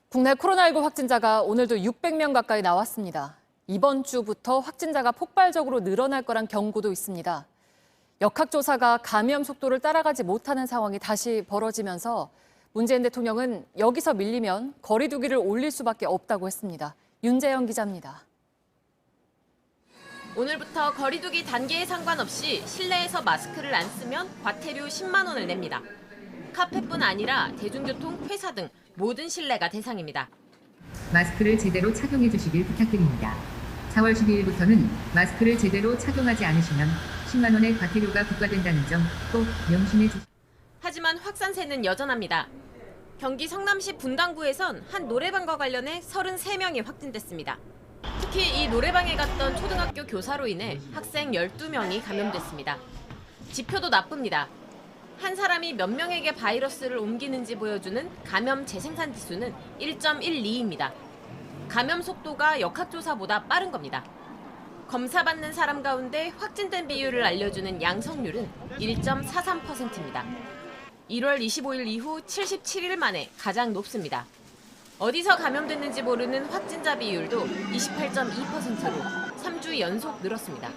국내 코로나19 확진자가 오늘도 600명 가까이 나왔습니다. 이번 주부터 확진자가 폭발적으로 늘어날 거란 경고도 있습니다. 역학조사가 감염 속도를 따라가지 못하는 상황이 다시 벌어지면서 문재인 대통령은 여기서 밀리면 거리 두기를 올릴 수밖에 없다고 했습니다. 윤재영 기자입니다. 오늘부터 거리 두기 단계에 상관없이 실내에서 마스크를 안 쓰면 과태료 10만 원을 냅니다. 카페뿐 아니라 대중교통, 회사 등 모든 실내가 대상입니다. 마스크를 제대로 착용해 주시길 부탁드립니다. 4월 12일부터는 마스크를 제대로 착용하지 않으시면 10만 원의 과태료가 부과된다는 점 꼭 명심해 주시기 바랍니다. 하지만 확산세는 여전합니다. 경기 성남시 분당구에선 한 노래방과 관련해 33명이 확진됐습니다. 특히 이 노래방에 갔던 초등학교 교사로 인해 학생 12명이 감염됐습니다. 지표도 나쁩니다. 한 사람이 몇 명에게 바이러스를 옮기는지 보여주는 감염 재생산 지수는 1.12입니다. 감염 속도가 역학조사보다 빠른 겁니다. 검사받는 사람 가운데 확진된 비율을 알려주는 양성률은 1.43%입니다. 1월 25일 이후 77일 만에 가장 높습니다. 어디서 감염됐는지 모르는 확진자 비율도 28.2%로 3주 연속 늘었습니다.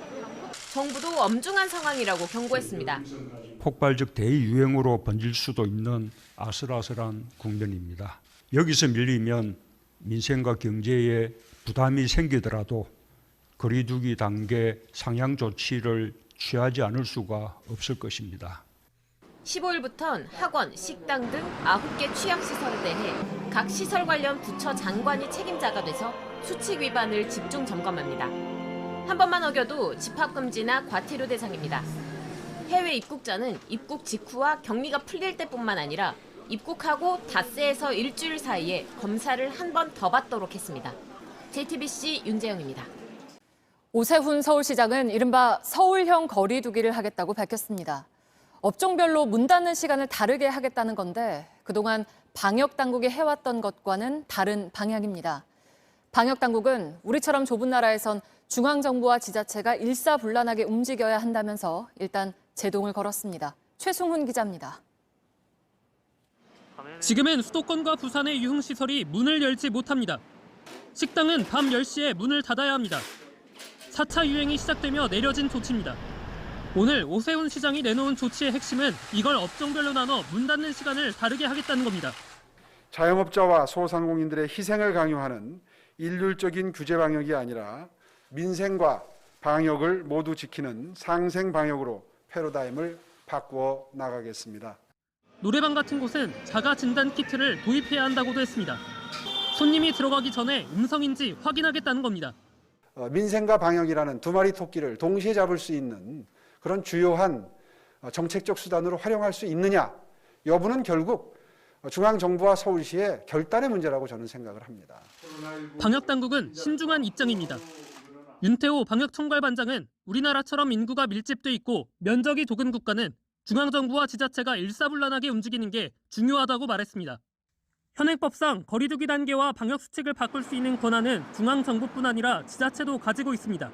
정부도 엄중한 상황이라고 경고했습니다. 폭발적 대유행으로 번질 수도 있는 아슬아슬한 국면입니다. 여기서 밀리면 민생과 경제에 부담이 생기더라도 거리 두기 단계 상향 조치를 취하지 않을 수가 없을 것입니다. 15일부터는 학원, 식당 등 9개 취약시설에 대해 각 시설 관련 부처 장관이 책임자가 돼서 수칙 위반을 집중 점검합니다. 한 번만 어겨도 집합금지나 과태료 대상입니다. 해외 입국자는 입국 직후와 격리가 풀릴 때뿐만 아니라 입국하고 닷새에서 일주일 사이에 검사를 한 번 더 받도록 했습니다. JTBC 윤재영입니다. 오세훈 서울시장은 이른바 서울형 거리 두기를 하겠다고 밝혔습니다. 업종별로 문 닫는 시간을 다르게 하겠다는 건데 그동안 방역당국이 해왔던 것과는 다른 방향입니다. 방역당국은 우리처럼 좁은 나라에선 중앙정부와 지자체가 일사불란하게 움직여야 한다면서 일단 제동을 걸었습니다. 최승훈 기자입니다. 지금은 수도권과 부산의 유흥시설이 문을 열지 못합니다. 식당은 밤 10시에 문을 닫아야 합니다. 4차 유행이 시작되며 내려진 조치입니다. 오늘 오세훈 시장이 내놓은 조치의 핵심은 이걸 업종별로 나눠 문 닫는 시간을 다르게 하겠다는 겁니다. 자영업자와 소상공인들의 희생을 강요하는 일률적인 규제 방역이 아니라 민생과 방역을 모두 지키는 상생 방역으로 패러다임을 바꾸어 나가겠습니다. 노래방 같은 곳은 자가 진단 키트를 도입해야 한다고도 했습니다. 손님이 들어가기 전에 음성인지 확인하겠다는 겁니다. 민생과 방역이라는 두 마리 토끼를 동시에 잡을 수 있는 그런 주요한 정책적 수단으로 활용할 수 있느냐 여부는 결국 중앙정부와 서울시의 결단의 문제라고 저는 생각을 합니다. 방역당국은 신중한 입장입니다. 윤태호 방역총괄반장은 우리나라처럼 인구가 밀집돼 있고 면적이 적은 국가는 중앙정부와 지자체가 일사불란하게 움직이는 게 중요하다고 말했습니다. 현행법상 거리두기 단계와 방역수칙을 바꿀 수 있는 권한은 중앙정부뿐 아니라 지자체도 가지고 있습니다.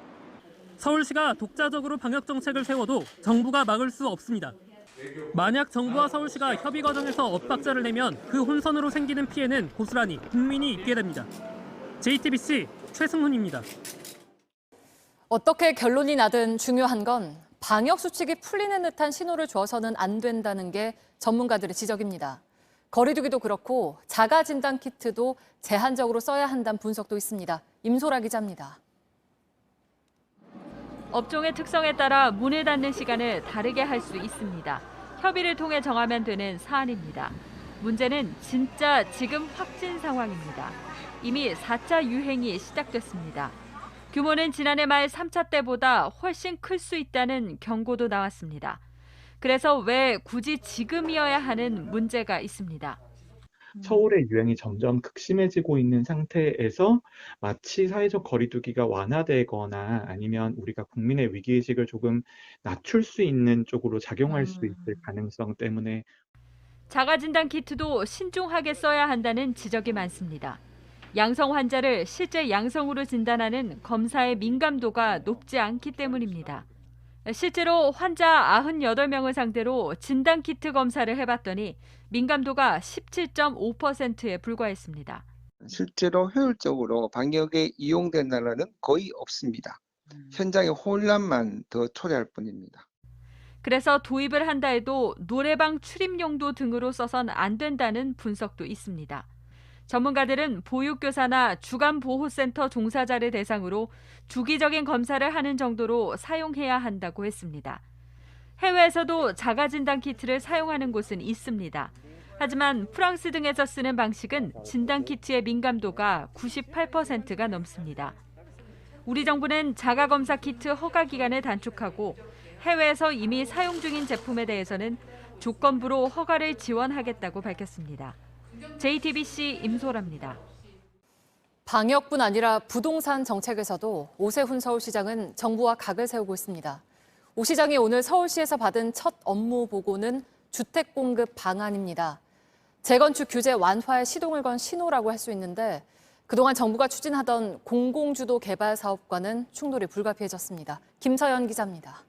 서울시가 독자적으로 방역정책을 세워도 정부가 막을 수 없습니다. 만약 정부와 서울시가 협의 과정에서 엇박자를 내면 그 혼선으로 생기는 피해는 고스란히 국민이 입게 됩니다. JTBC 최승훈입니다. 어떻게 결론이 나든 중요한 건 방역 수칙이 풀리는 듯한 신호를 줘서는 안 된다는 게 전문가들의 지적입니다. 거리 두기도 그렇고 자가 진단 키트도 제한적으로 써야 한다는 분석도 있습니다. 임소라 기자입니다. 업종의 특성에 따라 문을 닫는 시간을 다르게 할 수 있습니다. 협의를 통해 정하면 되는 사안입니다. 문제는 진짜 지금 확진 상황입니다. 이미 4차 유행이 시작됐습니다. 규모는 지난해 말 3차 때보다 훨씬 클 수 있다는 경고도 나왔습니다. 그래서 왜 굳이 지금이어야 하는 문제가 있습니다. 서울의 유행이 점점 극심해지고 있는 상태에서 마치 사회적 거리두기가 완화되거나 아니면 우리가 국민의 위기의식을 조금 낮출 수 있는 쪽으로 작용할 수 있을 가능성 때문에 자가진단 키트도 신중하게 써야 한다는 지적이 많습니다. 양성 환자를 실제 양성으로 진단하는 검사의 민감도가 높지 않기 때문입니다. 실제로 환자 98명을 상대로 진단키트 검사를 해봤더니 민감도가 17.5%에 불과했습니다. 실제로 효율적으로 방역에 이용된 나라는 거의 없습니다. 현장의 혼란만 더 초래할 뿐입니다. 그래서 도입을 한다 해도 노래방 출입용도 등으로 써선 안 된다는 분석도 있습니다. 전문가들은 보육교사나 주간보호센터 종사자를 대상으로 주기적인 검사를 하는 정도로 사용해야 한다고 했습니다. 해외에서도 자가진단 키트를 사용하는 곳은 있습니다. 하지만 프랑스 등에서 쓰는 방식은 진단키트의 민감도가 98%가 넘습니다. 우리 정부는 자가검사 키트 허가 기간을 단축하고 해외에서 이미 사용 중인 제품에 대해서는 조건부로 허가를 지원하겠다고 밝혔습니다. JTBC 임소라입니다. 방역뿐 아니라 부동산 정책에서도 오세훈 서울시장은 정부와 각을 세우고 있습니다. 오 시장이 오늘 서울시에서 받은 첫 업무 보고는 주택 공급 방안입니다. 재건축 규제 완화에 시동을 건 신호라고 할 수 있는데 그동안 정부가 추진하던 공공주도 개발 사업과는 충돌이 불가피해졌습니다. 김서연 기자입니다.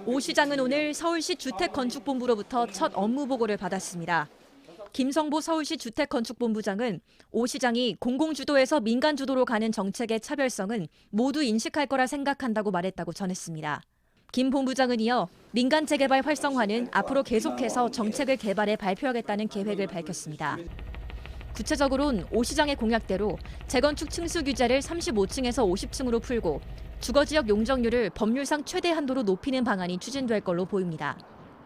오 시장은 오늘 서울시 주택건축본부로부터 첫 업무 보고를 받았습니다. 김성보 서울시 주택건축본부장은 오 시장이 공공주도에서 민간주도로 가는 정책의 차별성은 모두 인식할 거라 생각한다고 말했다고 전했습니다. 김 본부장은 이어 민간 재개발 활성화는 앞으로 계속해서 정책을 개발해 발표하겠다는 계획을 밝혔습니다. 구체적으로는 오 시장의 공약대로 재건축 층수 규제를 35층에서 50층으로 풀고 주거지역 용적률을 법률상 최대 한도로 높이는 방안이 추진될 걸로 보입니다.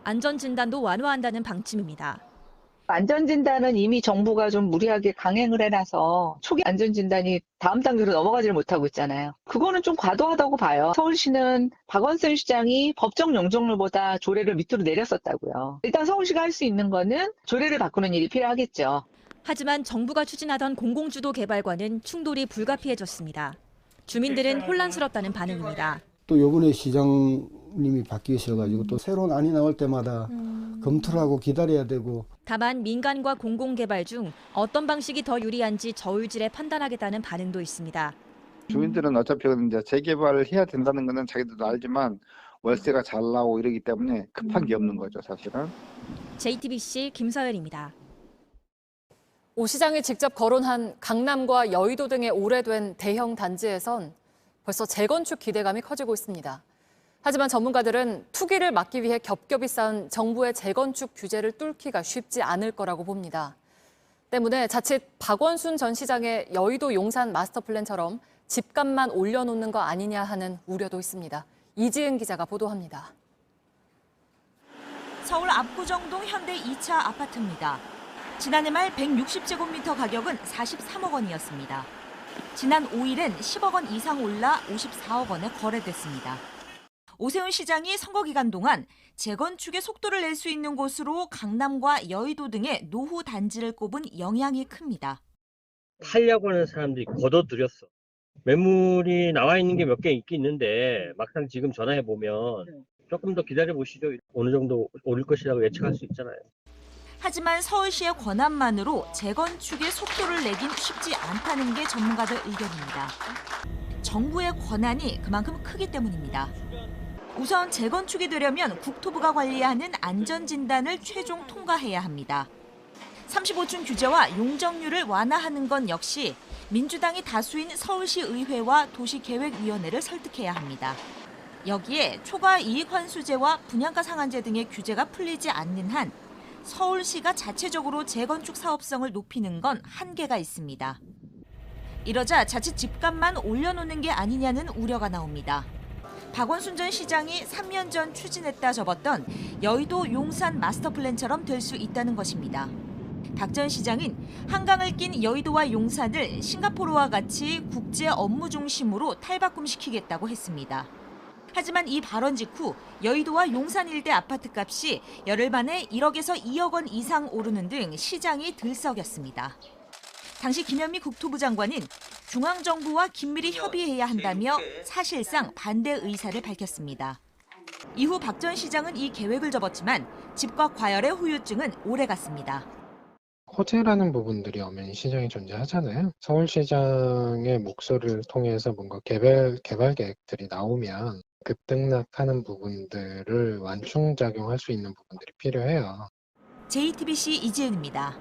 안전진단도 완화한다는 방침입니다. 안전진단은 이미 정부가 좀 무리하게 강행을 해놔서 초기 안전진단이 다음 단계로 넘어가지를 못하고 있잖아요. 그거는 좀 과도하다고 봐요. 서울시는 박원순 시장이 법정 용적률보다 조례를 밑으로 내렸었다고요. 일단 서울시가 할 수 있는 거는 조례를 바꾸는 일이 필요하겠죠. 하지만 정부가 추진하던 공공주도 개발과는 충돌이 불가피해졌습니다. 주민들은 혼란스럽다는 반응입니다. 또 이번에 시장님이 바뀌셔가지고 또 새로운 안이 나올 때마다 검토를 하고 기다려야 되고. 다만 민간과 공공개발 중 어떤 방식이 더 유리한지 저울질에 판단하겠다는 반응도 있습니다. 주민들은 어차피 이제 재개발을 해야 된다는 것은 자기들도 알지만 월세가 잘 나오고 이러기 때문에 급한 게 없는 거죠, 사실은. JTBC 김서연입니다. 오 시장이 직접 거론한 강남과 여의도 등의 오래된 대형 단지에선 벌써 재건축 기대감이 커지고 있습니다. 하지만 전문가들은 투기를 막기 위해 겹겹이 쌓은 정부의 재건축 규제를 뚫기가 쉽지 않을 거라고 봅니다. 때문에 자칫 박원순 전 시장의 여의도 용산 마스터 플랜처럼 집값만 올려놓는 거 아니냐 하는 우려도 있습니다. 이지은 기자가 보도합니다. 서울 압구정동 현대 2차 아파트입니다. 지난해 말 160제곱미터 가격은 43억 원이었습니다. 지난 5일엔 10억 원 이상 올라 54억 원에 거래됐습니다. 오세훈 시장이 선거 기간 동안 재건축의 속도를 낼 수 있는 곳으로 강남과 여의도 등의 노후 단지를 꼽은 영향이 큽니다. 팔려고 하는 사람들이 거둬들였어. 매물이 나와 있는 게 몇 개 있긴 있는데 막상 지금 전화해 보면 조금 더 기다려 보시죠. 어느 정도 오를 것이라고 예측할 수 있잖아요. 하지만 서울시의 권한만으로 재건축의 속도를 내긴 쉽지 않다는 게 전문가들 의견입니다. 정부의 권한이 그만큼 크기 때문입니다. 우선 재건축이 되려면 국토부가 관리하는 안전진단을 최종 통과해야 합니다. 35층 규제와 용적률을 완화하는 건 역시 민주당이 다수인 서울시 의회와 도시계획위원회를 설득해야 합니다. 여기에 초과 이익환수제와 분양가 상한제 등의 규제가 풀리지 않는 한 서울시가 자체적으로 재건축 사업성을 높이는 건 한계가 있습니다. 이러자 자칫 집값만 올려놓는 게 아니냐는 우려가 나옵니다. 박원순 전 시장이 3년 전 추진했다 접었던 여의도 용산 마스터 플랜처럼 될 수 있다는 것입니다. 박 전 시장은 한강을 낀 여의도와 용산을 싱가포르와 같이 국제 업무 중심으로 탈바꿈시키겠다고 했습니다. 하지만 이 발언 직후 여의도와 용산 일대 아파트값이 열흘 만에 1억에서 2억 원 이상 오르는 등 시장이 들썩였습니다. 당시 김현미 국토부 장관은 중앙정부와 긴밀히 협의해야 한다며 사실상 반대 의사를 밝혔습니다. 이후 박 전 시장은 이 계획을 접었지만 집과 과열의 후유증은 오래갔습니다. 호재라는 부분들이 엄연히 시장에 존재하잖아요. 서울시장의 목소리를 통해서 뭔가 개발 계획들이 나오면 급등락하는 부분들을 완충작용할 수 있는 부분들이 필요해요. JTBC 이지은입니다.